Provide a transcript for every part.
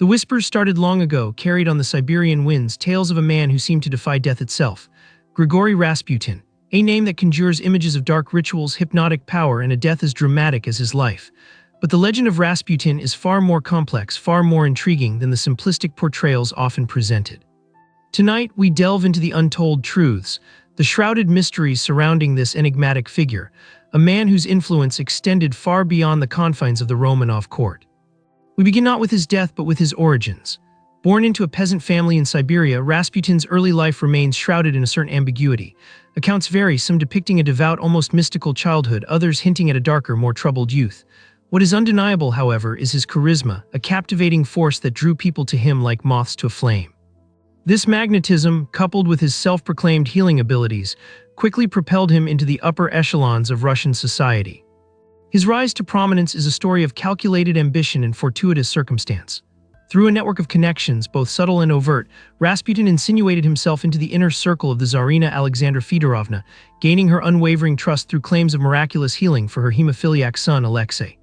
The whispers started long ago, carried on the Siberian winds, tales of a man who seemed to defy death itself. Grigori Rasputin, a name that conjures images of dark rituals, hypnotic power, and a death as dramatic as his life. But the legend of Rasputin is far more complex, far more intriguing than the simplistic portrayals often presented. Tonight, we delve into the untold truths, the shrouded mysteries surrounding this enigmatic figure, a man whose influence extended far beyond the confines of the Romanov court. We begin not with his death, but with his origins. Born into a peasant family in Siberia, Rasputin's early life remains shrouded in a certain ambiguity. Accounts vary, some depicting a devout, almost mystical childhood, others hinting at a darker, more troubled youth. What is undeniable, however, is his charisma, a captivating force that drew people to him like moths to a flame. This magnetism, coupled with his self-proclaimed healing abilities, quickly propelled him into the upper echelons of Russian society. His rise to prominence is a story of calculated ambition and fortuitous circumstance. Through a network of connections, both subtle and overt, Rasputin insinuated himself into the inner circle of the Tsarina Alexandra Fedorovna, gaining her unwavering trust through claims of miraculous healing for her hemophiliac son Alexei.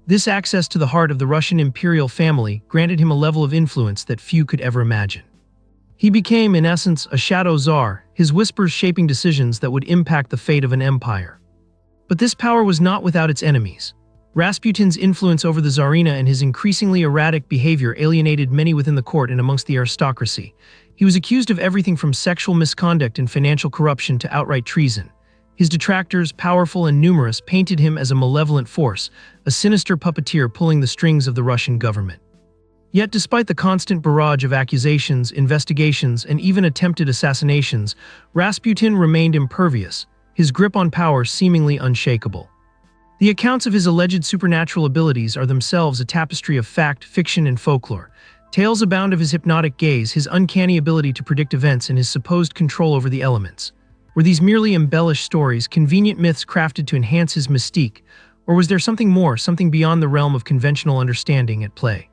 This access to the heart of the Russian imperial family granted him a level of influence that few could ever imagine. He became, in essence, a shadow czar, his whispers shaping decisions that would impact the fate of an empire. But this power was not without its enemies. Rasputin's influence over the Tsarina and his increasingly erratic behavior alienated many within the court and amongst the aristocracy. He was accused of everything from sexual misconduct and financial corruption to outright treason. His detractors, powerful and numerous, painted him as a malevolent force, a sinister puppeteer pulling the strings of the Russian government. Yet despite the constant barrage of accusations, investigations, and even attempted assassinations, Rasputin remained impervious, his grip on power seemingly unshakable. The accounts of his alleged supernatural abilities are themselves a tapestry of fact, fiction, and folklore. Tales abound of his hypnotic gaze, his uncanny ability to predict events, and his supposed control over the elements. Were these merely embellished stories, convenient myths crafted to enhance his mystique, or was there something more, something beyond the realm of conventional understanding at play?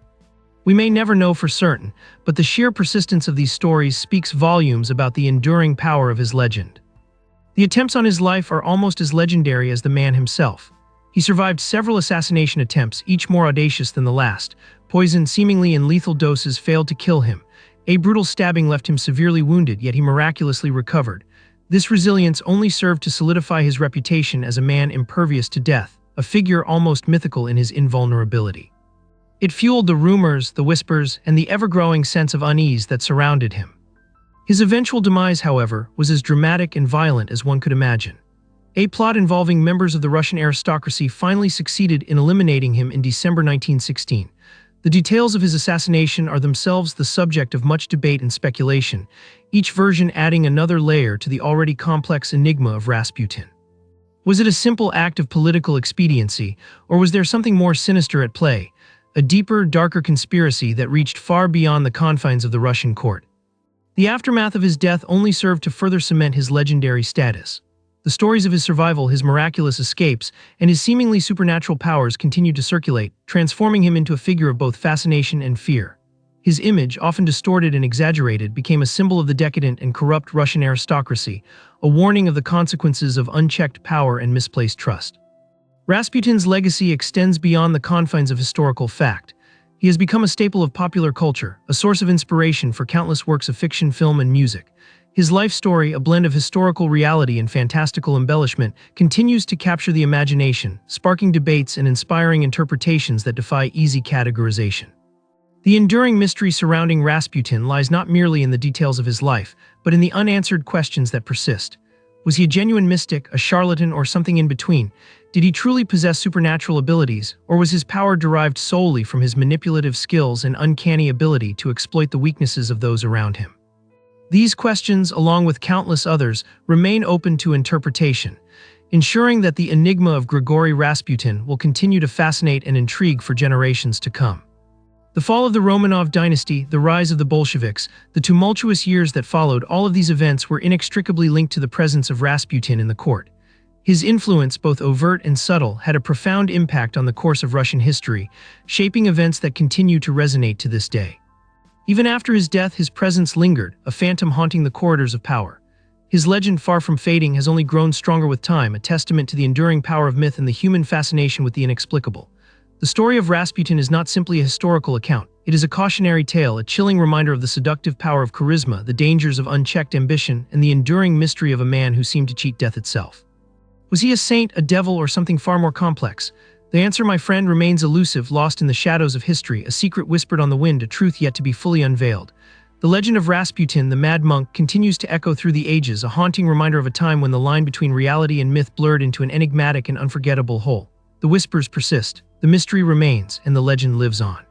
We may never know for certain, but the sheer persistence of these stories speaks volumes about the enduring power of his legend. The attempts on his life are almost as legendary as the man himself. He survived several assassination attempts, each more audacious than the last. Poison, seemingly in lethal doses, failed to kill him. A brutal stabbing left him severely wounded, yet he miraculously recovered. This resilience only served to solidify his reputation as a man impervious to death, a figure almost mythical in his invulnerability. It fueled the rumors, the whispers, and the ever-growing sense of unease that surrounded him. His eventual demise, however, was as dramatic and violent as one could imagine. A plot involving members of the Russian aristocracy finally succeeded in eliminating him in December 1916. The details of his assassination are themselves the subject of much debate and speculation, each version adding another layer to the already complex enigma of Rasputin. Was it a simple act of political expediency, or was there something more sinister at play, a deeper, darker conspiracy that reached far beyond the confines of the Russian court? The aftermath of his death only served to further cement his legendary status. The stories of his survival, his miraculous escapes, and his seemingly supernatural powers continued to circulate, transforming him into a figure of both fascination and fear. His image, often distorted and exaggerated, became a symbol of the decadent and corrupt Russian aristocracy, a warning of the consequences of unchecked power and misplaced trust. Rasputin's legacy extends beyond the confines of historical fact. He has become a staple of popular culture, a source of inspiration for countless works of fiction, film, and music. His life story, a blend of historical reality and fantastical embellishment, continues to capture the imagination, sparking debates and inspiring interpretations that defy easy categorization. The enduring mystery surrounding Rasputin lies not merely in the details of his life, but in the unanswered questions that persist. Was he a genuine mystic, a charlatan, or something in between? Did he truly possess supernatural abilities, or was his power derived solely from his manipulative skills and uncanny ability to exploit the weaknesses of those around him? These questions, along with countless others, remain open to interpretation, ensuring that the enigma of Grigori Rasputin will continue to fascinate and intrigue for generations to come. The fall of the Romanov dynasty, the rise of the Bolsheviks, the tumultuous years that followed, all of these events were inextricably linked to the presence of Rasputin in the court. His influence, both overt and subtle, had a profound impact on the course of Russian history, shaping events that continue to resonate to this day. Even after his death, his presence lingered, a phantom haunting the corridors of power. His legend, far from fading, has only grown stronger with time, a testament to the enduring power of myth and the human fascination with the inexplicable. The story of Rasputin is not simply a historical account, It is a cautionary tale, a chilling reminder of the seductive power of charisma, the dangers of unchecked ambition, and the enduring mystery of a man who seemed to cheat death itself. Was he a saint, a devil, or something far more complex? The answer, my friend, remains elusive, lost in the shadows of history, a secret whispered on the wind, a truth yet to be fully unveiled. The legend of Rasputin, the mad monk, continues to echo through the ages, a haunting reminder of a time when the line between reality and myth blurred into an enigmatic and unforgettable whole. The whispers persist, the mystery remains, and the legend lives on.